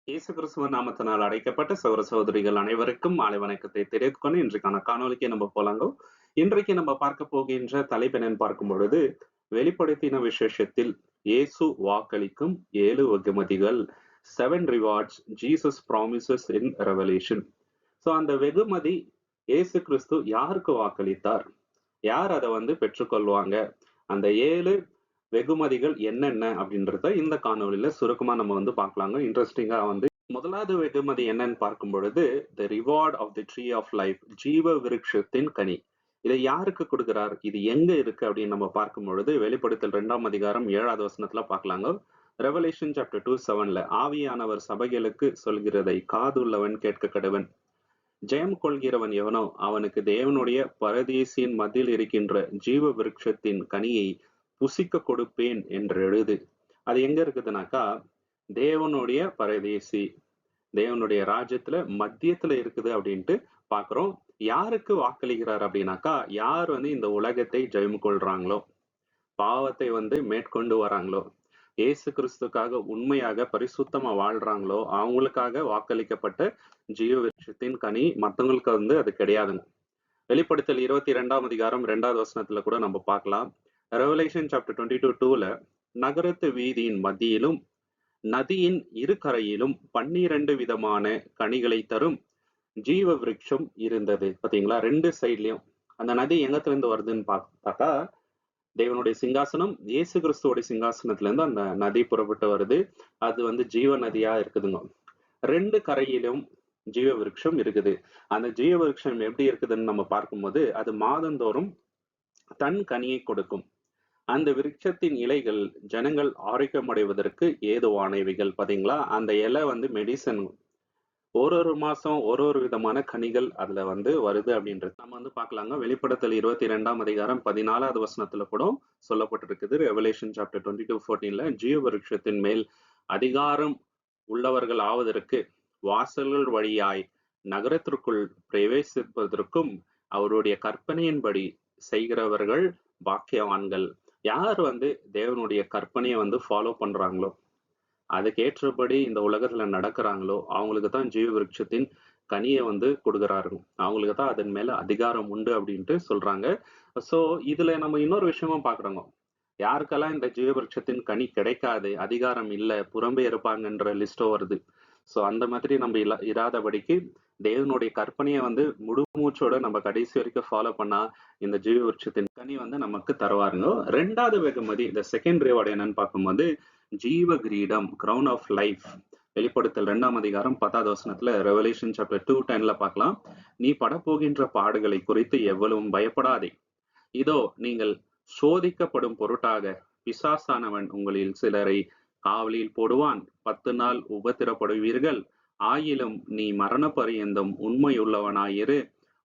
இயேசு கிறிஸ்துவ நாமத்தினால் அழைக்கப்பட்ட சகோதர சகோதரிகள் அனைவருக்கும் மாலை வணக்கத்தை தெரிவித்துக் கொண்டு இன்றைக்கான காணொலிக்கு நம்ம போலாங்க. இன்றைக்கு நம்ம பார்க்க போகின்ற தலைப்பினன் பார்க்கும் பொழுது, வெளிப்படுத்தின விசேஷத்தில் இயேசு வாக்களிக்கும் 7 வெகுமதிகள், 7 ரிவார்ட்ஸ் ஜீசஸ் ப்ராமிசஸ் இன் ரெவலேஷன். ஸோ அந்த வெகுமதி இயேசு கிறிஸ்து யாருக்கு வாக்களித்தார், யார் அதை பெற்றுக்கொள்வாங்க, அந்த 7 வெகுமதிகள் என்னென்ன அப்படின்றத இந்த காணொலியில சுருக்கமா நம்ம பார்க்கலாங்க. இன்ட்ரெஸ்டிங்கா முதலாவது வெகுமதி என்னன்னு பார்க்கும் பொழுது, the reward of the tree of life, ஜீவ விருட்சத்தின் கனி. இதை யாருக்கு கொடுக்கிறார், இது எங்க இருக்கு அப்படின்னு நம்ம பார்க்கும் பொழுது, வெளிப்படுத்தல் 2ஆம் அதிகாரம் 7வது வசனத்துல பார்க்கலாங்க. ரெவலேஷன் சாப்டர் 2:7ல, ஆவியானவர் சபைகளுக்கு சொல்கிறதை காதுள்ளவன் கேட்க கடவன். ஜெயம் கொள்கிறவன் எவனோ அவனுக்கு தேவனுடைய பரதேசியின் மத்தியில் இருக்கின்ற ஜீவ விருட்சத்தின் கனியை புசிக்க கொடுப்பேன் என்று எழுது. அது எங்க இருக்குதுனாக்கா, தேவனுடைய பரதேசி, தேவனுடைய ராஜ்யத்துல மத்தியத்துல இருக்குது அப்படின்ட்டு பாக்குறோம். யாருக்கு வாக்களிக்கிறார் அப்படின்னாக்கா, யார் இந்த உலகத்தை ஜெயம் கொள்றாங்களோ, பாவத்தை மேற்கொண்டு வராங்களோ, இயேசு கிறிஸ்துக்காக உண்மையாக பரிசுத்தமா வாழ்றாங்களோ, அவங்களுக்காக வாக்களிக்கப்பட்ட ஜீவ விருட்சத்தின் கனி. மற்றவங்களுக்கு அது கிடையாதுங்க. வெளிப்படுத்தல் 22ஆம் அதிகாரம் 2வது வசனத்துல கூட நம்ம பார்க்கலாம். ரெவலேஷன் சாப்டர் 22:2ல, நகரத்து வீதியின் மத்தியிலும் நதியின் இரு கரையிலும் 12 விதமான கனிகளை தரும் ஜீவ விருட்சம் இருந்தது. பாத்தீங்களா, 2 சைட்லயும். அந்த நதி எங்கத்துல இருந்து வருதுன்னு பார்த்தாக்கா, தேவனுடைய சிங்காசனம், இயேசு கிறிஸ்துவோட சிங்காசனத்துல இருந்து அந்த நதி புறப்பட்டு வருது. அது ஜீவ நதியா இருக்குதுங்க. 2 கரையிலும் ஜீவ விருட்சம் இருக்குது. அந்த ஜீவ விருட்சம் எப்படி இருக்குதுன்னு நம்ம பார்க்கும்போது, அது மாதந்தோறும் தன் கனியை கொடுக்கும். அந்த விருட்சத்தின் இலைகள் ஜனங்கள் ஆரோக்கியமடைவதற்கு ஏதுவானவைகள். பாத்தீங்களா, அந்த இலை மெடிசன். ஒரு மாசம் ஒரு விதமான கனிகள் அதுல வருது அப்படின்றது நம்ம பார்க்கலாங்க. வெளிப்படுத்தல் 22ஆம் அதிகாரம் 14வது வசனத்துல கூட சொல்லப்பட்டிருக்குது. ரெவலேஷன் சாப்டர் 22:14ல, ஜீவ விருட்சத்தின் மேல் அதிகாரம் உள்ளவர்கள் ஆவதற்கு வாசல்கள் வழியாய் நகரத்திற்குள் பிரவேசிப்பதற்கும் அவருடைய கற்பனையின்படி செய்கிறவர்கள் பாக்கியவான்கள். யார் தேவனுடைய கற்பனையை ஃபாலோ பண்றாங்களோ, அதுக்கேற்றபடி இந்த உலகத்துல நடக்கிறாங்களோ, அவங்களுக்கு தான் ஜீவ விருட்சத்தின் கனியை கொடுக்குறாரு. அவங்களுக்கு தான் அதன் மேல அதிகாரம் உண்டு அப்படின்ட்டு சொல்றாங்க. சோ இதுல நம்ம இன்னொரு விஷயமும் பாக்குறோங்க. யாருக்கெல்லாம் இந்த ஜீவ விருட்சத்தின் கனி கிடைக்காது, அதிகாரம் இல்ல, புறம்பே இருப்பாங்கன்ற லிஸ்டோ வருது. சோ அந்த மாதிரி நம்ம இராதபடிக்கு தேவனுடைய கற்பனையை முழுமூச்சோட நம்ம கடைசி வரைக்கும் ஃபாலோ பண்ணா இந்த ஜீவ விருட்சத்தின் கனி நமக்கு தருவாருங்க. 2வது வெகுமதி, இந்த செகண்ட் ரிவார்டு என்னன்னு பார்க்கும்போது, ஜீவ கிரீடம், கிரவுன் ஆஃப் லைஃப். வெளிப்படுத்தல் 2ஆம் அதிகாரம் 10வது வசனத்துல, ரெவலேஷன் சாப்டர் 2:10ல பார்க்கலாம். நீ படப்போகின்ற பாடுகளை குறித்து எவ்வளவும் பயப்படாதே. இதோ நீங்கள் சோதிக்கப்படும் பொருட்டாக பிசாசானவன் உங்களில் சிலரை காவலில் போடுவான். 10 நாள் உபத்திரப்படுவீர்கள். ஆயிலும் நீ மரண பரியந்தம் உண்மையுள்ளவனாயிரு,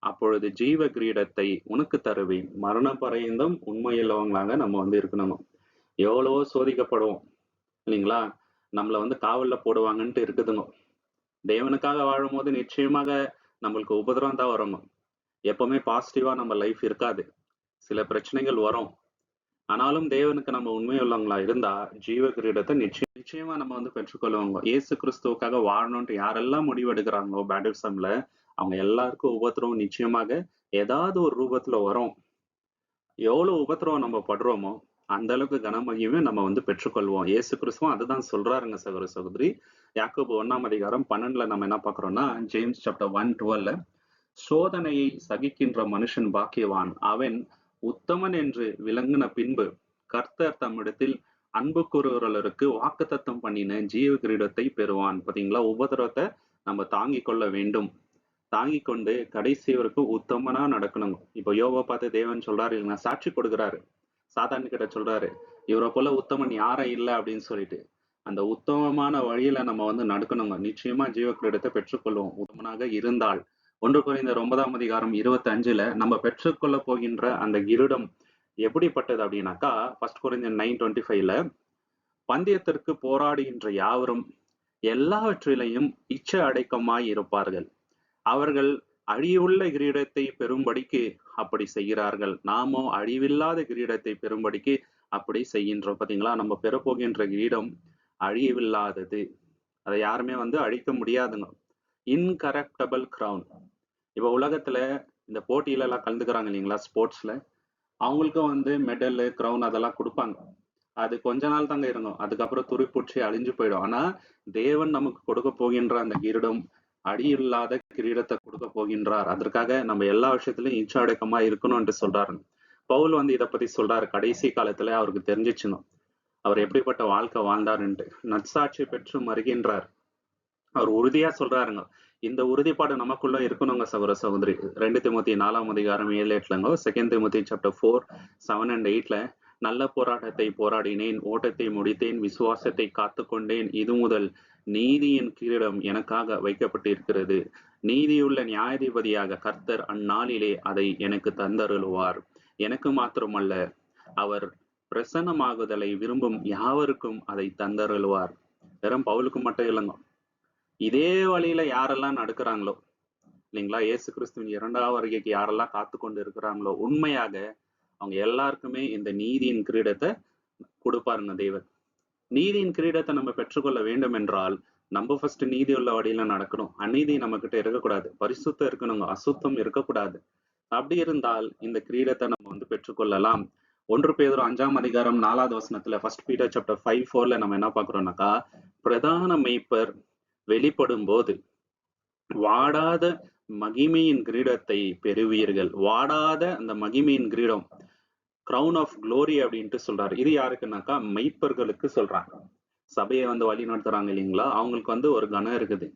அப்பொழுது ஜீவ கிரீடத்தை உனக்கு தருவேன். மரண பரியந்தம் உண்மையுள்ளவங்களாக நம்ம இருக்கணும். எவ்வளவோ சோதிக்கப்படுவோம் இல்லைங்களா, நம்மள காவல்ல போடுவாங்கன்ட்டு இருக்குதுங்க. தேவனுக்காக வாழும் போது நிச்சயமாக நம்மளுக்கு உபதிரவம் தான் வரும். எப்பவுமே பாசிட்டிவா நம்ம லைஃப் இருக்காது, சில பிரச்சனைகள் வரும். ஆனாலும் தேவனுக்கு நம்ம உண்மையுள்ளவங்களா இருந்தா ஜீவ கிரீடத்தை நிச்சயமா நம்ம பெற்றுக்கொள்வாங்க. இயேசு கிறிஸ்துவுக்காக வாழணும்ட்டு யாரெல்லாம் முடிவெடுக்கிறாங்களோ பேப்டிசம்ல, அவங்க எல்லாருக்கும் உபத்திரவம் நிச்சயமாக ஏதாவது ஒரு ரூபத்துல வரும். எவ்வளவு உபத்திரவம் நம்ம படுறோமோ அந்த அளவுக்கு கனமகியுமே நம்ம பெற்றுக்கொள்வோம். இயேசு கிறிஸ்துவும் அதுதான் சொல்றாருங்க சகோதர சகோதரி. யாக்கோபு 1ஆம் அதிகாரம் 12ல நம்ம என்ன பாக்குறோம்னா, ஜேம்ஸ் சாப்டர் 1:12ல, சோதனையை சகிக்கின்ற மனுஷன் பாக்கியவான், அவன் உத்தமன் என்று விளங்கின பின்பு கர்த்தர் தம்மிடத்தில் அன்பு கூறுகிறவர்களுக்கு வாக்குத்தத்தம் பண்ணின ஜீவ கிரீடத்தை பெறுவான். பாத்தீங்களா, உபத்திரவத்தை நம்ம தாங்கிக் கொள்ள வேண்டும். தாங்கி கொண்டு கடைசி வரைக்கும் உத்தமனா நடக்கணும். இப்ப யோபை பார்த்து தேவன் சொல்றாரு இல்லைன்னா, சாட்சி கொடுக்குறாரு. சாத்தான் கிட்ட சொல்றாரு, இவரை போல உத்தமன் யாரும் இல்லை அப்படின்னு சொல்லிட்டு. அந்த உத்தமமான வழியில நம்ம நடக்கணுங்க. நிச்சயமா ஜீவ கிரீடத்தை பெற்றுக்கொள்வோம் உத்தமனாக இருந்தால். 1 கொரிந்தியர் 9ஆம் அதிகாரம் 25ல நம்ம பெற்றுக்கொள்ள போகின்ற அந்த கிரீடம் எப்படிப்பட்டது அப்படின்னாக்கா, 1 கொரிந்தியர் 9:25ல, பந்தயத்திற்கு போராடுகின்ற யாவரும் எல்லாவற்றிலையும் இச்சை அடக்கமாய் இருப்பார்கள். அவர்கள் அழிவுள்ள கிரீடத்தை பெறும்படிக்கு அப்படி செய்கிறார்கள். நாமோ அழிவில்லாத கிரீடத்தை பெறும்படிக்கு அப்படி செய்கின்றோம். பாத்தீங்களா, நம்ம பெறப்போகின்ற கிரீடம் அழிவில்லாதது. அதை யாருமே வந்து அழிக்க முடியாதுங்க. Incorruptible crown. இப்ப உலகத்துல இந்த போட்டியில எல்லாம் கலந்துக்கிறாங்க இல்லைங்களா, ஸ்போர்ட்ஸ்ல, அவங்களுக்கும் வந்து மெடல், கிரவுன் அதெல்லாம் கொடுப்பாங்க. அது கொஞ்ச நாள் தாங்க இருந்தோம், அதுக்கப்புறம் துருப்பிடிச்சு அழிஞ்சு போயிடும். ஆனா தேவன் நமக்கு கொடுக்க போகின்ற அந்த கிரீடம் அடியில்லாத கிரீடத்தை கொடுக்க போகின்றார். அதற்காக நம்ம எல்லா விஷயத்திலும் இச்சடக்கமா இருக்கணும் என்று சொல்றாரு. பவுல் வந்து இதை பத்தி சொல்றாரு. கடைசி காலத்துல அவருக்கு தெரிஞ்சிச்சுன்னு அவர் எப்படிப்பட்ட வாழ்க்கை வாழ்ந்தாருன்ட்டு. நற்சாட்சி பெற்று மறுகின்றார். அவர் உறுதியா சொல்றாருங்க. இந்த உறுதிப்பாடு நமக்குள்ள இருக்கணுங்க சகோதர சகோதரி. 2 திமோத்தி 4ஆம் அதிகாரம் 7-8லங்க, 2 திமோத்தி சாப்டர் 4, 7 and 8ல நல்ல போராட்டத்தை போராடினேன், ஓட்டத்தை முடித்தேன், விசுவாசத்தை காத்துக்கொண்டேன், இது முதல் நீதியின் கிரீடம் எனக்காக வைக்கப்பட்டிருக்கிறது. நீதியுள்ள நியாயாதிபதியாக கர்த்தர் அந்நாளிலே அதை எனக்கு தந்தருளுவார். எனக்கு மாத்திரமல்ல, அவர் பிரசன்னமாகுதலை விரும்பும் யாவருக்கும் அதை தந்தருளுவார். வெறும் பவுலுக்கு மட்டும் இல்லைங்க, இதே வழியில யாரெல்லாம் நடக்கிறாங்களோ இல்லைங்களா, இயேசு கிறிஸ்துவின் 2வது வருகைக்கு யாரெல்லாம் காத்து கொண்டு இருக்கிறாங்களோ, உண்மையாக அவங்க எல்லாருக்குமே இந்த நீதியின் கிரீடத்தை கொடுப்பாருங்க தேவன். நீதியின் கிரீடத்தை நம்ம பெற்றுக்கொள்ள வேண்டும் என்றால் நம்ம ஃபர்ஸ்ட் நீதி உள்ள வழியில நடக்கணும். அநீதி நம்ம கிட்ட இருக்கக்கூடாது, பரிசுத்தம் இருக்கணுங்க, அசுத்தம் இருக்கக்கூடாது. அப்படி இருந்தால் இந்த கிரீடத்தை நம்ம வந்து பெற்றுக்கொள்ளலாம். 1 பேதுரு 5ஆம் அதிகாரம் 4வது வசனத்துல, 1 பீட்டர் சாப்டர் 5:4ல நம்ம என்ன பாக்குறோம்னாக்கா, பிரதான மெய்ப்பர் வெளிப்படும் போது வாடாத மகிமையின் கிரீடத்தை பெறுவீர்கள். வாடாத அந்த மகிமையின் கிரீடம், கிரவுன் ஆஃப் க்ளோரி அப்படின்ட்டு சொல்றாரு. இது யாருக்குனாக்கா மெய்ப்பர்களுக்கு சொல்றாங்க. சபையை வந்து வழி நடத்துறாங்க இல்லைங்களா, அவங்களுக்கு வந்து ஒரு கனம் இருக்குது.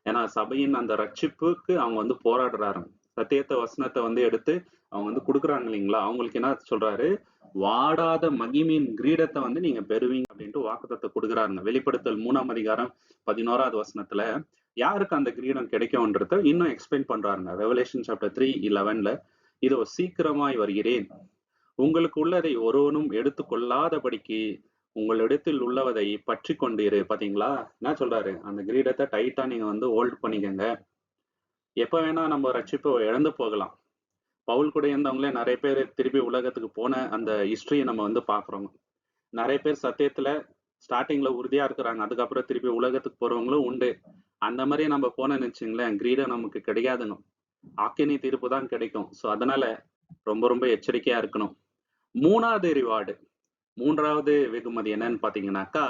ஏன்னா சபையின் அந்த ரட்சிப்புக்கு அவங்க வந்து போராடுறாரு. சத்தியத்தை வசனத்தை வந்து எடுத்து அவங்க வந்து கொடுக்குறாங்க இல்லைங்களா, அவங்களுக்கு என்ன சொல்றாரு, வாடாத மகிமையின் கிரீடத்தை வந்து நீங்க பெறுவீங்க அப்படின்ட்டு வாக்குத்தத்தை கொடுக்குறாருங்க. வெளிப்படுத்தல் 3ஆம் அதிகாரம் 11வது வசனத்துல யாருக்கு அந்த கிரீடம் கிடைக்கும்ன்றத இன்னும் எக்ஸ்பிளைன் பண்றாருங்க. ரெவலேஷன் சாப்டர் 3:11ல, இதோ சீக்கிரமாய் வருகிறேன், உங்களுக்கு உள்ளதை ஒருவனும் எடுத்துக்கொள்ளாதபடிக்கு உங்களிடத்தில் உள்ளவதை பற்றி கொண்டிரு. பாத்தீங்களா என்ன சொல்றாரு, அந்த கிரீடத்தை டைட்டா நீங்க வந்து ஹோல்ட் பண்ணிக்கங்க. எப்ப வேணா நம்ம ரட்சிப்பை இழந்து போகலாம். பவுல் கூட இருந்தவங்களே நிறைய பேர் திருப்பி உலகத்துக்கு போன அந்த ஹிஸ்டரியை நம்ம வந்து பாக்குறோம். நிறைய பேர் சத்தியத்துல ஸ்டார்டிங்ல உறுதியா இருக்கிறாங்க, அதுக்கப்புறம் திருப்பி உலகத்துக்கு போறவங்களும் உண்டு. அந்த மாதிரி நம்ம போனோம்னு வச்சுங்களேன், கிரீடம் நமக்கு கிடைக்காதுங்க, ஆக்கினி தீர்ப்பு தான் கிடைக்கும். ஸோ அதனால ரொம்ப ரொம்ப எச்சரிக்கையா இருக்கணும். 3வது ரிவார்டு, 3வது வெகுமதி என்னன்னு பாத்தீங்கன்னாக்கா,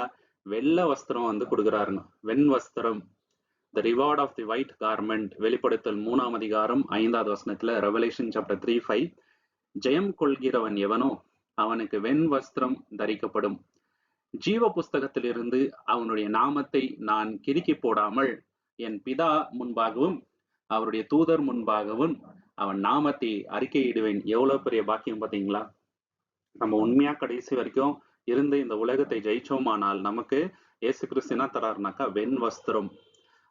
வெள்ளை வஸ்திரம் வந்து கொடுக்குறாருங்க. வெண் வஸ்திரம், the reward of the white garment. வெளிப்படுத்தல் 3ஆம் அதிகாரம் 5வது வசனத்துல, ரெவலேஷன் சாப்டர் 3:5, ஜெயம் கொள்கிறவன் எவனோ அவனுக்கு வெண் வஸ்திரம் தரிக்கப்படும், ஜீவ புஸ்தகத்திலிருந்து அவனுடைய நாமத்தை நான் கிறுக்கி போடாமல் என் பிதா முன்பாகவும் அவருடைய தூதர் முன்பாகவும் அவன் நாமத்தை அறிக்கையிடுவேன். எவ்வளவு பெரிய பாக்கியம் பாத்தீங்களா. நம்ம உண்மையா கடைசி வரைக்கும் இருந்து இந்த உலகத்தை ஜெயிச்சோமானால் நமக்கு இயேசு கிறிஸ்து என்ன தராருனாக்கா, வெண் வஸ்திரம்.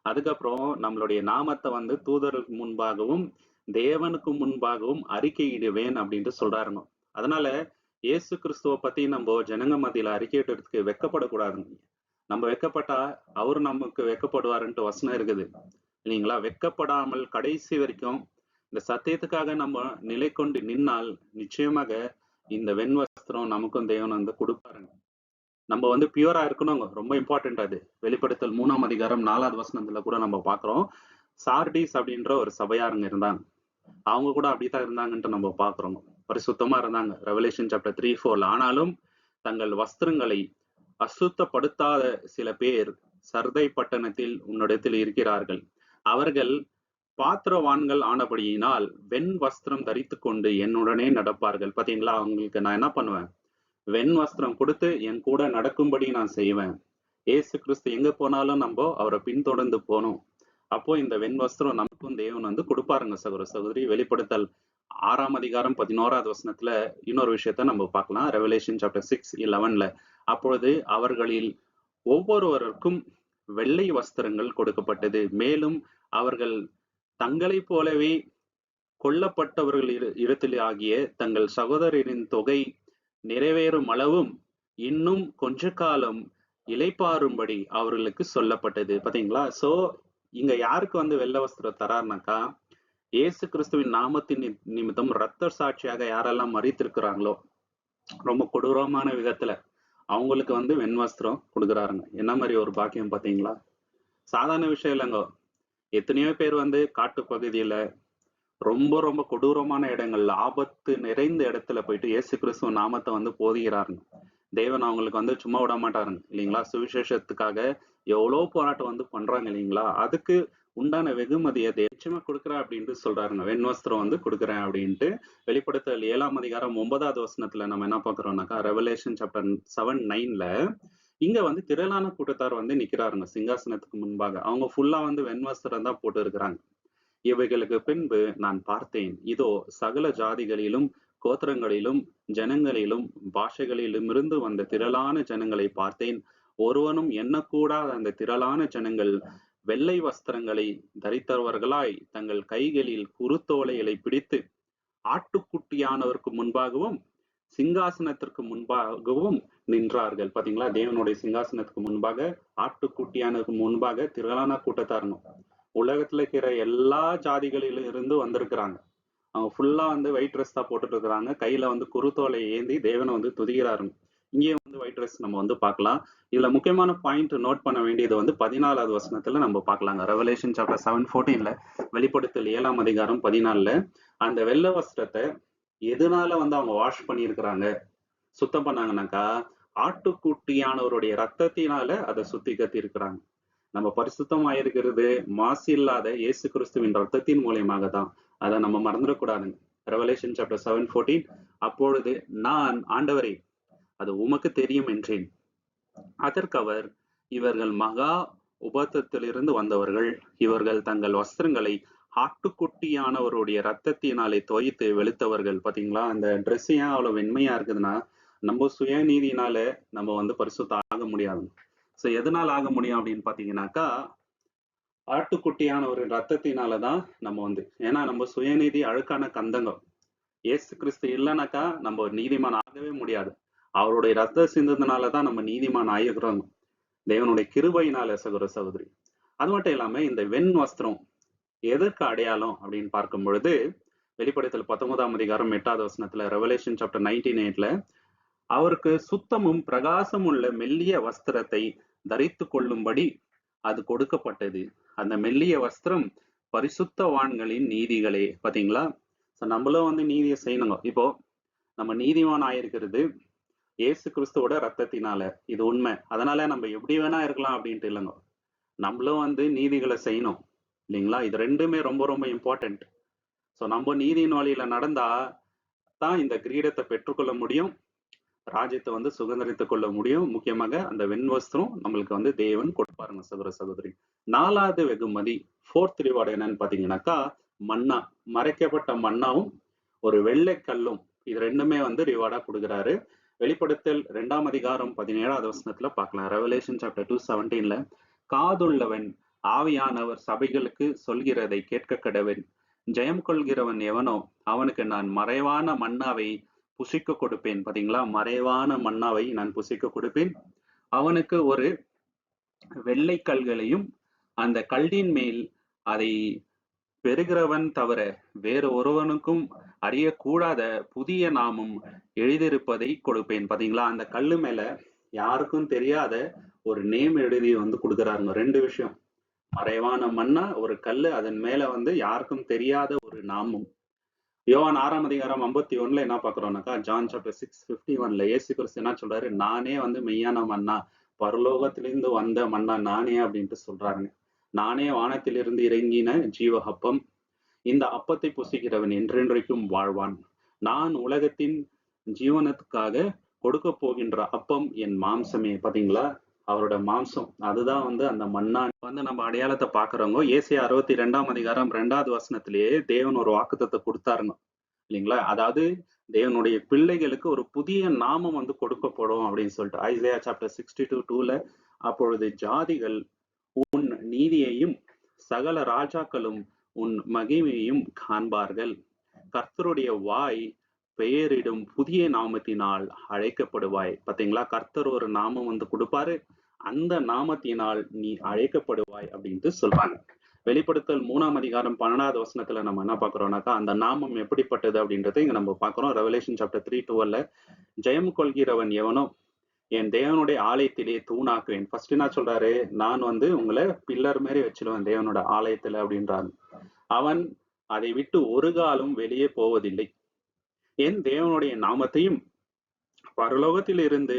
அதுக்கப்புறம் நம்மளுடைய நாமத்தை வந்து தூதருக்கு முன்பாகவும் தேவனுக்கு முன்பாகவும் அறிக்கையிடுவேன் அப்படின்ட்டு சொல்றாருங்க. அதனால இயேசு கிறிஸ்துவ பத்தி நம்ம ஜனங்க மத்தியில அறிக்கையிடுறதுக்கு வெக்கப்படக்கூடாதுங்க. நம்ம வெக்கப்பட்டா அவரு நமக்கு வெக்கப்படுவாருன்ட்டு வசனம் இருக்குது இல்லைங்களா. வெக்கப்படாமல் கடைசி வரைக்கும் இந்த சத்தியத்துக்காக நம்ம நிலை கொண்டு நின்னால் நிச்சயமாக இந்த வெண் வஸ்திரம் நமக்கும் தேவன் வந்து கொடுப்பாருங்க. நம்ம வந்து பியூரா இருக்கணும், ரொம்ப இம்பார்ட்டன்ட் அது. வெளிப்படுத்தல் 3ஆம் அதிகாரம் 4வது வசனத்துல கூட நம்ம பாக்குறோம், சார்டிஸ் அப்படின்ற ஒரு சபையாருங்க இருந்தாங்க, அவங்க கூட அப்படித்தான் இருந்தாங்கன்ட்டு நம்ம பாக்குறோம், பரிசுத்தமா இருந்தாங்க. Revelation chapter 3:4. ஆனாலும் தங்கள் வஸ்திரங்களை அசுத்தப்படுத்தாத சில பேர் சர்தை பட்டணத்தில் உன்னிடத்தில் இருக்கிறார்கள், அவர்கள் பாத்திரவான்கள் ஆனபடியினால் வெண் வஸ்திரம் தரித்து கொண்டு என்னுடனே நடப்பார்கள். பாத்தீங்களா, அவங்களுக்கு நான் என்ன பண்ணுவேன், வெண் வஸ்திரம் கொடுத்து என் கூட நடக்கும்படி நான் செய்வேன். ஏசு கிறிஸ்து எங்க போனாலும் நம்ம அவரை பின்தொடர்ந்து போனோம். அப்போ இந்த வெண் வஸ்திரம் நமக்கும் தேவன் வந்து கொடுப்பாருங்க சகோதர சகோதரி. வெளிப்படுத்தல் 6ஆம் அதிகாரம் 11வது வசனத்துல இன்னொரு விஷயத்த நம்ம பார்க்கலாம். ரெவலேஷன் சாப்டர் 6:11ல, அப்பொழுது அவர்களில் ஒவ்வொருவருக்கும் வெள்ளை வஸ்திரங்கள் கொடுக்கப்பட்டது, மேலும் அவர்கள் தங்களை போலவே கொல்லப்பட்டவர்கள் இடத்தில் ஆகிய தங்கள் சகோதரரின் தொகை நிறைவேறும் அளவும் இன்னும் கொஞ்ச காலம் இளைப்பாறும்படி அவர்களுக்கு சொல்லப்பட்டது. பாத்தீங்களா. சோ இங்க யாருக்கு வந்து வெள்ளை வஸ்திரம் தராருனாக்கா, இயேசு கிறிஸ்துவின் நாமத்தின் நிமித்தம் இரத்த சாட்சியாக யாரெல்லாம் மரித்திருக்கிறாங்களோ ரொம்ப கொடூரமான விதத்துல அவங்களுக்கு வந்து வெண் வஸ்திரம் கொடுக்குறாருங்க. என்ன மாதிரி ஒரு பாக்கியம் பாத்தீங்களா. சாதாரண விஷயம் இல்லைங்க. எத்தனையோ பேர் வந்து காட்டு பகுதியில ரொம்ப ரொம்ப கொடூரமான இடங்கள்ல ஆபத்து நிறைந்த இடத்துல போயிட்டு இயேசு கிறிஸ்துவ நாமத்தை வந்து போதிக்கிறாருங்க. தேவன் அவங்களுக்கு வந்து சும்மா விட மாட்டாருங்க இல்லைங்களா? சுவிசேஷத்துக்காக எவ்வளவு போராட்டம் வந்து பண்றாங்க இல்லைங்களா? அதுக்கு உண்டான வெகுமதியை நிச்சயமா கொடுக்குறேன் அப்படின்ட்டு சொல்றாருங்க. வெண்வஸ்திரம் வந்து கொடுக்குறேன் அப்படின்ட்டு. வெளிப்படுத்தல் 7 9 வசனத்துல நம்ம என்ன பாக்குறோம்னாக்கா, ரெவலேஷன் சாப்டர் 7:9 இங்க வந்து திரளான கூட்டத்தார் வந்து நிக்கிறாருங்க சிங்காசனத்துக்கு முன்பாக. அவங்க ஃபுல்லா வந்து வெண்வஸ்திரம் தான் போட்டு இருக்கிறாங்க. இவைகளுக்கு பின்பு நான் பார்த்தேன், இதோ சகல ஜாதிகளிலும் கோத்திரங்களிலும் ஜனங்களிலும் பாஷைகளிலுமிருந்து வந்த திரளான ஜனங்களை பார்த்தேன். ஒருவனும் எண்ணக்கூடாத அந்த திரளான ஜனங்கள் வெள்ளை வஸ்திரங்களை தரித்தவர்களாய் தங்கள் கைகளில் குருத்தோலைகளை பிடித்து ஆட்டுக்குட்டியானவருக்கு முன்பாகவும் சிங்காசனத்திற்கு முன்பாகவும் நின்றார்கள். பாத்தீங்களா? தேவனுடைய சிங்காசனத்துக்கு முன்பாக ஆட்டுக்குட்டியானதுக்கு முன்பாக திரளான கூட்டத்தாருங்க. உலகத்துல இருக்கிற எல்லா ஜாதிகளிலும் இருந்து வந்திருக்கிறாங்க. அவங்க ஃபுல்லா வந்து ஒயிட் ட்ரெஸ் தான் போட்டுட்டு இருக்கிறாங்க. கையில வந்து குருத்தோலை ஏந்தி தேவனை வந்து துதிக்கிறாருங்க. இங்கேயும் வந்து ஒயிட் ட்ரெஸ் நம்ம வந்து பார்க்கலாம். இதுல முக்கியமான பாயிண்ட் நோட் பண்ண வேண்டியது வந்து 14வது வசனத்துல நம்ம பார்க்கலாங்க. ரெவலேஷன் சாப்டர் 7:14 வெளிப்படுத்தல் 7 அதிகாரம் 14 அந்த வெள்ளை வஸ்திரத்தை எதனால வந்து அவங்க வாஷ் பண்ணியிருக்கிறாங்க, சுத்தம் பண்ணாங்கன்னாக்கா, ஆட்டுக்குட்டியானவருடைய ரத்தத்தினால அதை சுத்திகரித்து இருக்கிறாங்க. நம்ம பரிசுத்தமாயிருக்கிறது மாசு இல்லாத இயேசு கிறிஸ்துவின் ரத்தத்தின் மூலியமாக தான். அதை நம்ம மறந்துடக்கூடாதுங்க. ரெவலேஷன் சாப்டர் 7:14 அப்பொழுது நான், ஆண்டவரே, அது உமக்கு தெரியும் என்றேன். அதற்கு அவர், இவர்கள் மகா உபத்திலிருந்து வந்தவர்கள். இவர்கள் தங்கள் வஸ்திரங்களை ஆட்டுக்குட்டியானவருடைய ரத்தத்தினாலே தோய்த்து வெளுத்தவர்கள். பாத்தீங்களா? அந்த ட்ரெஸ் ஏன் அவ்வளவு வெண்மையா இருக்குதுன்னா, நம்ம சுயநீதினால நம்ம வந்து பரிசுத்தம் ஆக முடியாது. சோ எதனால ஆக முடியும் அப்படின்னு பாத்தீங்கன்னாக்கா, ஆட்டுக்குட்டியான ஒரு ரத்தத்தினாலதான் நம்ம வந்து, ஏன்னா நம்ம சுயநீதி அழுக்கான கந்தகம். இயேசு கிறிஸ்து இல்லைனாக்கா நம்ம நீதிமான் ஆகவே முடியாது. அவருடைய ரத்தம் சிந்ததுனாலதான் நம்ம நீதிமான் ஆகிறோம், தேவனுடைய கிருபையினால. சகோதர சகோதரி, அது மட்டும் இல்லாம இந்த வெண் வஸ்திரம் எதற்கு அடையாளம் அப்படின்னு பார்க்கும் பொழுது, வெளிப்படுத்தல் 19 அதிகாரம் 8 ரெவலேஷன் சாப்டர் 19:8 அவருக்கு சுத்தமும் பிரகாசம் உள்ள மெல்லிய வஸ்திரத்தை தரித்து கொள்ளும்படி அது கொடுக்கப்பட்டது. அந்த மெல்லிய வஸ்திரம் பரிசுத்தவான்களின் நீதிகளே. பாத்தீங்களா? நம்மளும் வந்து நீதியை செய்யணுங்க. இப்போ நம்ம நீதிவான் ஆயிருக்கிறது இயேசு கிறிஸ்துவோட ரத்தத்தினால, இது உண்மை. அதனால நம்ம எப்படி வேணா இருக்கலாம் அப்படின்ட்டு இல்லைங்க, நம்மளும் வந்து நீதிகளை செய்யணும் இல்லைங்களா? இது ரெண்டுமே ரொம்ப ரொம்ப இம்பார்ட்டன்ட். ஸோ நம்ம நீதியின் வழியில நடந்தா தான் இந்த கிரீடத்தை பெற்றுக்கொள்ள முடியும், ராஜ்யத்தை வந்து சுதந்திரித்துக் கொள்ள முடியும். முக்கியமாக அந்த வெண்வஸ்திரம் நம்மளுக்கு வந்து தேவன் கொடுப்பாருங்க. சகோதர சகோதரி, 4வது வெகுமதி, 4th ரிவார்டு என்னன்னு பாத்தீங்கன்னாக்கா, மன்னா, மறைக்கப்பட்ட மன்னாவும் ஒரு வெள்ளை கல்லும். இது ரெண்டுமே வந்து ரிவார்டா கொடுக்குறாரு. வெளிப்படுத்தல் 2 அதிகாரம் 17 பார்க்கலாம். ரெவலேஷன் சாப்டர் 2:17 காதுள்ளவன் ஆவியானவர் சபைகளுக்கு சொல்கிறதை கேட்க கடவன். ஜெயம் கொள்கிறவன் எவனோ அவனுக்கு நான் மறைவான மன்னாவை புசிக்க கொடுப்பேன். பாத்தீங்களா? மறைவான மன்னாவை நான் புசிக்க கொடுப்பேன். அவனுக்கு ஒரு வெள்ளை கல்களையும் அந்த கல்லின் மேல் அதை பெறுகிறவன் தவிர வேறு ஒருவனுக்கும் அறியக்கூடாத புதிய நாமம் எழுதியிருப்பதை கொடுப்பேன். பாத்தீங்களா? அந்த கல்லு மேல யாருக்கும் தெரியாத ஒரு நேம் எழுதி வந்து கொடுக்குறாருங்க. 2 விஷயம், மறைவான மன்னா, ஒரு கல்லு, அதன் மேல வந்து யாருக்கும் தெரியாத ஒரு நாமம். யோவான் 6 அதிகாரம் 51 என்ன பாக்குறோம்னாக்கா, ஜான் சாப்டர் 6:51 இயேசு கிறிஸ்து என்ன சொல்றாரு, நானே வந்து மெய்யான மன்னா, பரலோகத்திலிருந்து வந்த மன்னா நானே அப்படின்ட்டு சொல்றாருங்க. நானே வானத்திலிருந்து இறங்கின ஜீவ அப்பம், இந்த அப்பத்தை புசிக்கிறவன் என்றென்றைக்கும் வாழ்வான். நான் உலகத்தின் ஜீவனத்துக்காக கொடுக்க போகின்ற அப்பம் என் மாம்சமே. பாத்தீங்களா? அவரோட மாம்சம், அதுதான் வந்து அந்த மன்னா. வந்து நம்ம அடையாளத்தை பாக்குறவங்க ஏசாயா 62 தேவன் ஒரு வாக்குத்தத்தை கொடுத்தாருங்க இல்லைங்களா? அதாவது தேவனுடைய பிள்ளைகளுக்கு ஒரு புதிய நாமம் வந்து கொடுக்கப்படும் அப்படின்னு சொல்லிட்டு. ஐசையா சாப்டர் 62:2 அப்பொழுது ஜாதிகள் உன் நீதியையும் சகல ராஜாக்களும் உன் மகிமையையும் காண்பார்கள். கர்த்தருடைய வாய் பெயரிடும் புதிய நாமத்தினால் அழைக்கப்படுவாய். பாத்தீங்களா? கர்த்தர் ஒரு நாமம் வந்து கொடுப்பாரு, அந்த நாமத்தினால் நீ அழைக்கப்படுவாய் அப்படின்ட்டு சொல்றாங்க. வெளிப்படுத்தல் 3 அதிகாரம் 12 நம்ம என்ன பாக்குறோம்னாக்கா, அந்த நாமம் எப்படிப்பட்டது அப்படின்றத இங்க நம்ம பாக்குறோம். ரெவலேஷன் சாப்டர் 3:12 ஜெயம் கொள்கிறவன் எவனோ என் தேவனுடைய ஆலயத்திலே தூணாக்குவேன். ஃபர்ஸ்ட் என்ன சொல்றாரு? நான் வந்து உங்களை பில்லர் மாதிரி வச்சிருவேன் தேவனோட ஆலயத்துல அப்படின்றாரு. அவன் அதை விட்டு ஒரு காலம் வெளியே போவதில்லை. என் தேவனுடைய நாமத்தையும் பரலோகத்திலிருந்து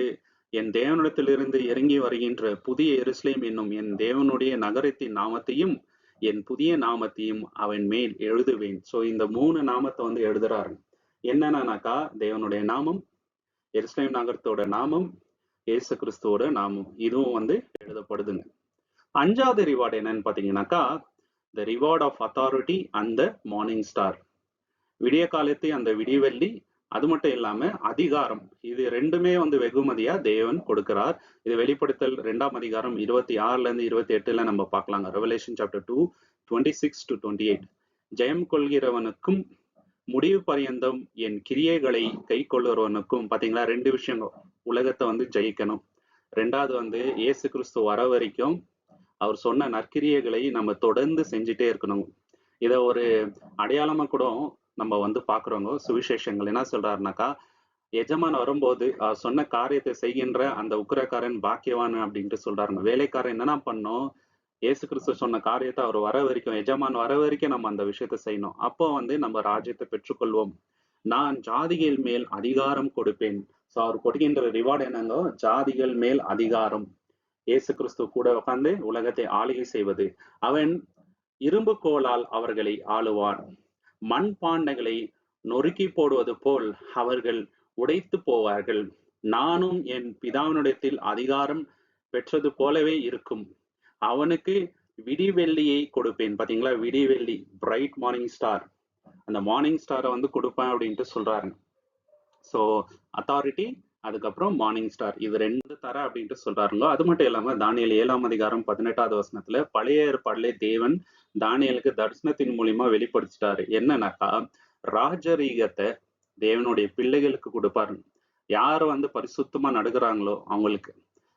என் தேவனிடத்திலிருந்து இறங்கி வருகின்ற புதிய எருசலேம் என்னும் என் தேவனுடைய நகரத்தின் நாமத்தையும் என் புதிய நாமத்தையும் அவன் மேல் எழுதுவேன். சோ இந்த 3 நாமத்தை வந்து எழுதுறாரு. என்னன்னாக்கா தேவனுடைய நாமம், எருசலேம் நகரத்தோட நாமம், இயேசு கிறிஸ்துவோட நாமம், இதுவும் வந்து எழுதப்படுதுங்க. 5வது ரிவார்டு என்னன்னு பாத்தீங்கன்னாக்கா the reward of authority and the morning star. விடிய காலத்தை அந்த விடிவெள்ளி, அது மட்டும் இல்லாம அதிகாரம், இது ரெண்டுமே வந்து வெகுமதியா தேவன் கொடுக்கிறார். இது வெளிப்படுத்தல் 2ஆம் அதிகாரம் 26ல இருந்து 28ல நம்ம பார்க்கலாங்க. Revelation chapter 2 26 to 28. ஜெயம் கொள்கிறவனுக்கும் முடிவு பரியந்தம் என் கிரியைகளை கை கொள்ளுறவனுக்கும், பாத்தீங்களா 2 விஷயங்கள். உலகத்தை வந்து ஜெயிக்கணும், 2வது வந்து இயேசு கிறிஸ்து வர வரைக்கும் அவர் சொன்ன நற்கிரியைகளை நம்ம தொடர்ந்து செஞ்சுட்டே இருக்கணும். இத ஒரு அடையாளமா கூட நம்ம வந்து பாக்குறோங்க. சுவிசேஷங்கள் என்ன சொல்றாருனாக்கா, எஜமான் வரும்போது சொன்ன காரியத்தை செய்கின்ற அந்த உக்கிரக்காரன் பாக்கியவான் அப்படின்ட்டு சொல்றாருங்க. வேலைக்காரன் என்னன்னா பண்ணோம், இயேசு கிறிஸ்து சொன்ன காரியத்தை அவர் வர வரைக்கும், எஜமான் வர வரைக்கும் நம்ம அந்த விஷயத்த செய்யணும். அப்போ வந்து நம்ம ராஜ்யத்தை பெற்றுக்கொள்வோம். நான் ஜாதிகள் மேல் அதிகாரம் கொடுப்பேன். சோ அவர் கொடுக்கின்ற ரிவார்டு என்னங்க? ஜாதிகள் மேல் அதிகாரம். இயேசு கிறிஸ்து கூட உட்கார்ந்து உலகத்தை ஆளுகை செய்வது. அவன் இரும்பு கோலால் அவர்களை ஆளுவான். மண் பாண்டங்களை நொறுக்கி போடுவது போல் அவர்கள் உடைத்து போவார்கள். நானும் என் பிதாவினிடத்தில் அதிகாரம் பெற்றது போலவே இருக்கும். அவனுக்கு விடிவெள்ளியை கொடுப்பேன். பாத்தீங்களா, விடிவெள்ளி, பிரைட் மார்னிங் ஸ்டார். அந்த மார்னிங் ஸ்டாரை வந்து கொடுப்பேன் அப்படின்ட்டு சொல்றாரு. ஸோ அத்தாரிட்டி, அதுக்கப்புறம் மார்னிங் ஸ்டார், இது 2 தர அப்படின்ட்டு சொல்றாருங்க. அது மட்டும் இல்லாம தானியேல் 7ஆம் அதிகாரம் 18வது வசனத்துல பழைய ஏற்பாடுல தேவன் தானியேலுக்கு தரிசனத்தின் மூலியமா வெளிப்படுத்திட்டாரு. என்னன்னாக்கா, ராஜரீகத்தை தேவனுடைய பிள்ளைகளுக்கு கொடுப்பாரு. யார் வந்து பரிசுத்தமா நடுகிறாங்களோ அவங்களுக்கு.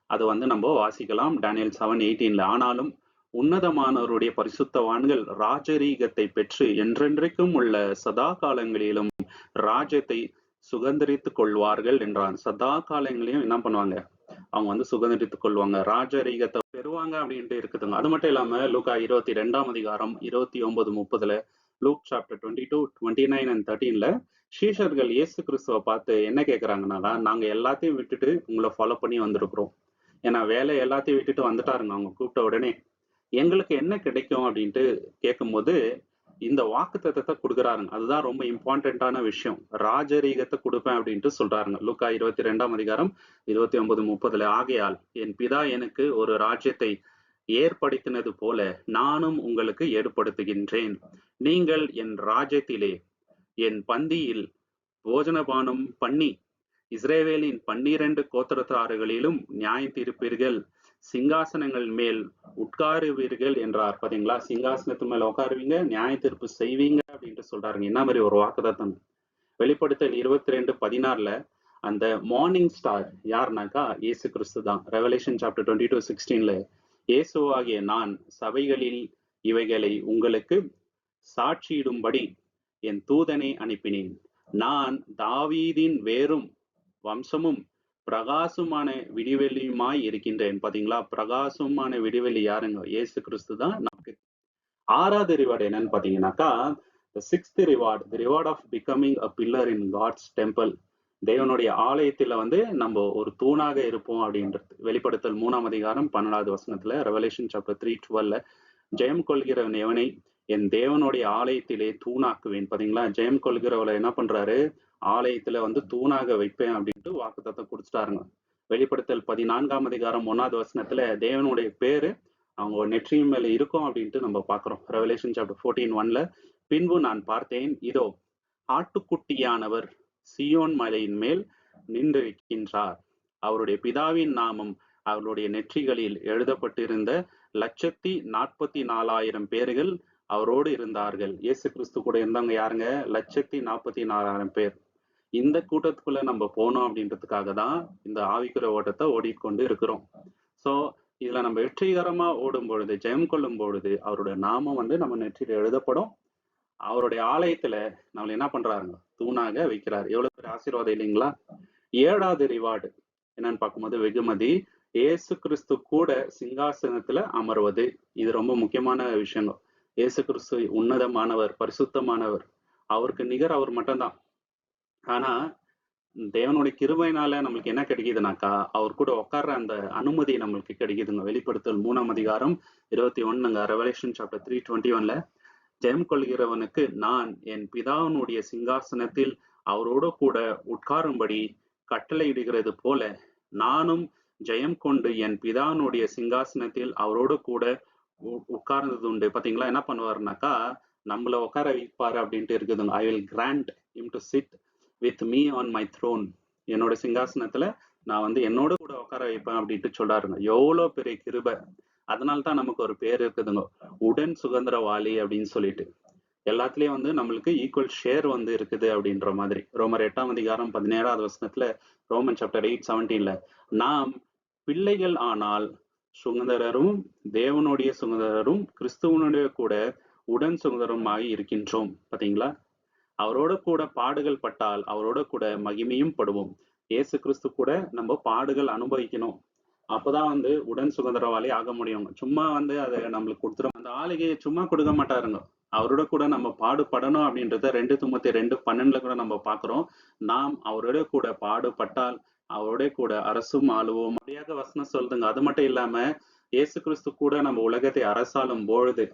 அது வந்து நம்ம வாசிக்கலாம் டானியல் 7:18. ஆனாலும் உன்னதமானவருடைய பரிசுத்தவான்கள் ராஜரீகத்தை பெற்று என்றென்றைக்கும் உள்ள சதா காலங்களிலும் ராஜ்யத்தை சுதந்திரித்துக் கொள்வார்கள் என்றான். சதா காலங்களையும் என்ன பண்ணுவாங்க? அவங்க வந்து சுதந்திரித்துக் கொள்வாங்க, ராஜரீகத்தை பெறுவாங்க அப்படின்ட்டு இருக்குதுங்க. அது மட்டும் இல்லாம லூக்கா 22ஆம் அதிகாரம் 29-30ல, லூக் சாப்டர் 22, 29 and 13ல சீஷர்கள் இயேசு கிறிஸ்துவை பார்த்து என்ன கேட்கறாங்கன்னா, நாங்க எல்லாத்தையும் விட்டுட்டு உங்களை ஃபாலோ பண்ணி வந்திருக்கிறோம். ஏன்னா வேலை எல்லாத்தையும் விட்டுட்டு வந்துட்டாருங்க அவங்க கூப்பிட்ட உடனே. எங்களுக்கு என்ன கிடைக்கும் அப்படின்ட்டு கேட்கும்போது இந்த வாக்குத்தத்தத்தை கொடுக்குறாருங்க. அதுதான் ரொம்ப இம்பார்ட்டன்டான விஷயம். ராஜரீகத்தை கொடுப்பேன் அப்படின்ட்டு சொல்றாருங்க. லூக்கா 22ஆம் அதிகாரம் 29-30ல, ஆகையால் என் பிதா எனக்கு ஒரு ராஜ்யத்தை ஏற்படுத்தினது போல நானும் உங்களுக்கு ஏற்படுத்துகின்றேன். நீங்கள் என் ராஜ்யத்திலே என் பந்தியில் போஜனபானம் பண்ணி இஸ்ரவேலின் 12 கோத்திரத்தாறுகளிலும் நியாயம் தீர்ப்பீர்கள், சிங்காசனங்கள் மேல் உட்காருவீர்கள் என்றார். பாத்தீங்களா, சிங்காசனத்து மேல உட்காருவீங்க, நியாய தீர்ப்பு செய்வீங்க அப்படின்ட்டு சொல்றாருங்க. என்ன மாதிரி ஒரு வாக்குத்தத்தம். வெளிப்படுத்தல் 22:16ல அந்த மார்னிங் ஸ்டார் யாருனாக்கா இயேசு கிறிஸ்து தான். ரெவலேஷன் சாப்டர் 22:16ல இயேசுவாகிய நான் சபைகளில் இவைகளை உங்களுக்கு சாட்சியிடும்படி என் தூதனை அனுப்பினேன். நான் தாவீதின் வேரும் வம்சமும் பிரகாசமான விடிவெளியுமாய் இருக்கின்றேன். பாத்தீங்களா, பிரகாசமான விடிவெளி யாருங்க? இயேசு கிறிஸ்து தான் நமக்கு. 6வது ரிவார்டு என்னன்னு பாத்தீங்கன்னாக்கா, the 6th reward, the reward of becoming a pillar in God's temple. தேவனுடைய ஆலயத்துல வந்து நம்ம ஒரு தூணாக இருப்போம் அப்படின்றது. வெளிப்படுத்தல் 3ஆம் அதிகாரம் 12வது வசனத்துல, ரெவலேஷன் சாப்டர் 3:12ல ஜெயம் கொள்கிறவன் எவனை என் தேவனுடைய ஆலயத்திலே தூணாக்குவேன். பாத்தீங்களா, ஜெயம் கொள்கிறவளை என்ன பண்றாரு? ஆலயத்துல வந்து தூணாக வைப்பேன் அப்படின்ட்டு வாக்குத்தத்தம் கொடுத்துட்டாருங்க. வெளிப்படுத்தல் 14ஆம் அதிகாரம் 1வது வசனத்துல தேவனுடைய பேரு அவங்க நெற்றியின் மேல இருக்கும் அப்படின்ட்டு நம்ம பாக்குறோம். ரெவலேஷன் சாப்டர் 14:1ல, பின்பு நான் பார்த்தேன், இதோ ஆட்டுக்குட்டியானவர் சியோன் மலையின் மேல் நின்றிருக்கின்றார். அவருடைய பிதாவின் நாமம் அவருடைய நெற்றிகளில் எழுதப்பட்டிருந்த 144,000 பேர்கள் அவரோடு இருந்தார்கள். இயேசு கிறிஸ்து கூட இருந்தவங்க யாருங்க? 144,000 பேர். இந்த கூட்டத்துக்குள்ள நம்ம போனோம் அப்படின்றதுக்காக தான் இந்த ஆவிக்குற ஓட்டத்தை ஓடிக்கொண்டு இருக்கிறோம். சோ இதுல நம்ம வெற்றிகரமா ஓடும் பொழுது, ஜெயம் கொள்ளும் பொழுது அவருடைய நாமம் வந்து நம்ம நெற்றியில எழுதப்படும். அவருடைய ஆலயத்துல நம்மள என்ன பண்றாருங்க? தூணாக வைக்கிறார். எவ்வளவு பெரிய ஆசீர்வாதம் இல்லைங்களா? 7வது ரிவார்டு, என்னன்னு பார்க்கும்போது வெகுமதி இயேசு கிறிஸ்து கூட சிங்காசனத்துல அமர்வது. இது ரொம்ப முக்கியமான விஷயங்க. இயேசு கிறிஸ்து உன்னதமானவர், பரிசுத்தமானவர். அவருக்கு நிகர் அவர் மட்டும்தான். ஆனா தேவனுடைய கிருபையினால நம்மளுக்கு என்ன கிடைக்குதுனாக்கா, அவர் கூட உட்கார்ற அந்த அனுமதி நம்மளுக்கு கிடைக்குதுங்க. வெளிப்படுத்தல் 3ஆம் அதிகாரம் 21ங்க. ரெவலேஷன் சாப்டர் 3:21ல ஜெயம் கொள்கிறவனுக்கு நான் என் பிதாவினுடைய சிங்காசனத்தில் அவரோடு கூட உட்காரும்படி கட்டளையிடுகிறது போல, நானும் ஜெயம் கொண்டு என் பிதாவினுடைய சிங்காசனத்தில் அவரோடு கூட உட்கார்ந்தது உண்டு. பாத்தீங்களா என்ன பண்ணுவாருனாக்கா, நம்மள உட்கார வைப்பாரு அப்படின்ட்டு இருக்குதுங்க. I will grant him to sit with me on my throne. என்னோட சிங்காசனத்துல நான் வந்து என்னோட கூட உட்கார வைப்பேன் அப்படின்ட்டு சொல்றாருங்க. எவ்வளவு பெரிய கிருபை. அதனால்தான் நமக்கு ஒரு பேர் இருக்குதுங்க, உடன் சுதந்திரவாளி அப்படின்னு சொல்லிட்டு. எல்லாத்துலயும் வந்து நம்மளுக்கு ஈக்குவல் ஷேர் வந்து இருக்குது அப்படின்ற மாதிரி. ரோமர் 8ஆம் அதிகாரம் 17வது வசனத்துல, ரோமன் சாப்டர் 8:17ல நாம் பிள்ளைகள் ஆனால் சுதந்திரரும் தேவனுடைய சுதந்திரரும் கிறிஸ்துவனுடைய கூட உடன் சுதந்திரமாய் இருக்கின்றோம். பாத்தீங்களா, அவரோட கூட பாடுகள் பட்டால் அவரோட கூட மகிமையும் படுவோம். இயேசு கிறிஸ்து கூட நம்ம பாடுகள் அனுபவிக்கணும். அப்பதான் வந்து உடன் சுதந்திரவாளி ஆக முடியும். சும்மா வந்து அதை நம்மளுக்கு கொடுத்துரும். அந்த ஆளுகையை சும்மா கொடுக்க மாட்டாருங்க. அவரோட கூட நம்ம பாடுபடணும் அப்படின்றத 2 தீமோத்தேயு 2:12 கூட நம்ம பாக்குறோம். நாம் அவரோட கூட பாடுபட்டால் அவரோட கூட அரசும் ஆளுவோம் அப்படியாக வசனம் சொல்லுதுங்க. அது மட்டும் இல்லாம இயேசு கிறிஸ்து கூட நம்ம உலகத்தை அரசாளும் பொழுது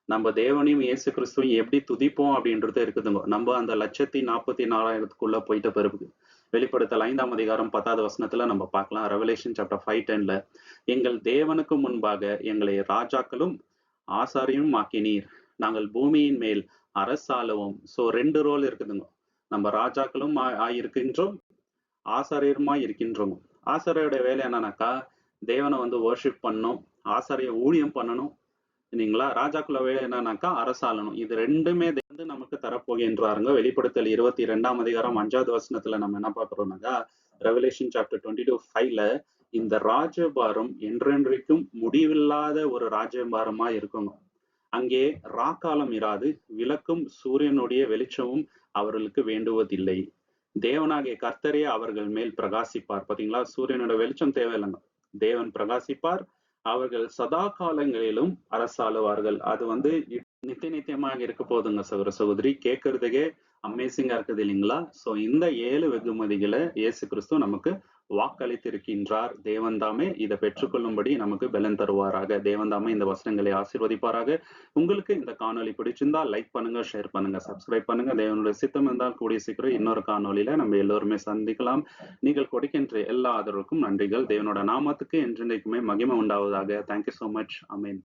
நம்ம தேவனையும் இயேசு கிறிஸ்துவையும் எப்படி துதிப்போம் அப்படின்றது இருக்குதுங்க. நம்ம அந்த 1,44,000க்குள்ள போயிட்ட பிறகு வெளிப்படுத்தல் 5ஆம் அதிகாரம் 10வது வசனத்துல நம்ம பார்க்கலாம். ரெவலேஷன் சாப்டர் 5:10ல எங்கள் தேவனுக்கு முன்பாக எங்களை ராஜாக்களும் ஆசாரியும் ஆக்கினீர், நாங்கள் பூமியின் மேல் அரசாளுவோம். சோ 2 ரோல் இருக்குதுங்க. நம்ம ராஜாக்களும் ஆயிருக்கின்றோம், ஆசாரியருமாய் இருக்கின்றோம். ஆசாரியோட வேலை என்னன்னாக்கா, தேவனை வந்து வர்ஷிப் பண்ணணும், ஆசாரிய ஊழியம் பண்ணணும். இல்லைங்களா? ராஜாக்குள்ள வேலை என்னன்னாக்கா அரசாளணும். இது ரெண்டுமே வந்து நமக்கு தரப்போகின்றாருங்க. வெளிப்படுத்தல் 22ஆம் அதிகாரம் 5வது வசனத்துல நம்ம என்ன பார்க்கிறோம்னாக்கா, ரெவலேஷன் சாப்டர் 22:5ல இந்த ராஜபாரம் என்றென்றைக்கும் முடிவில்லாத ஒரு ராஜபாரமா இருக்குங்க. அங்கே ராக்காலம் இராது, விளக்கும் சூரியனுடைய வெளிச்சமும் அவர்களுக்கு வேண்டுவதில்லை. தேவனாகிய கர்த்தரே அவர்கள் மேல் பிரகாசிப்பார். பாத்தீங்களா, சூரியனோட வெளிச்சம் தேவையில்லைங்க, தேவன் பிரகாசிப்பார். அவர்கள் சதா காலங்களிலும் அரசாளுவார்கள். அது வந்து நித்திய நித்தியமாக இருக்க போதுங்க சகோதர சகோதரி. கேட்கறதுக்கே அமேசிங்கா இருக்குது இல்லைங்களா? சோ இந்த 7 வெகுமதிகளை இயேசு கிறிஸ்து நமக்கு வாக்களித்திருக்கின்றார். தேவன் தாமே இதை பெற்றுக்கொள்ளும்படி நமக்கு பலன் தருவாராக. தேவன் தாமே இந்த வசனங்களை ஆசீர்வதிப்பாராக. உங்களுக்கு இந்த காணொலி பிடிச்சிருந்தா லைக் பண்ணுங்க, ஷேர் பண்ணுங்க, சப்ஸ்கிரைப் பண்ணுங்க. தேவனுடைய சித்தம் இருந்தால் கூடிய சீக்கிரம் இன்னொரு காணொலியில நம்ம எல்லோருமே சந்திக்கலாம். நீங்கள் கொடுக்கின்ற எல்லா ஆதரவுக்கும் நன்றிகள். தேவனோட நாமத்துக்கு என்றென்றைக்குமே மகிமை உண்டாவதாக. Thank you so much. ஆமென்.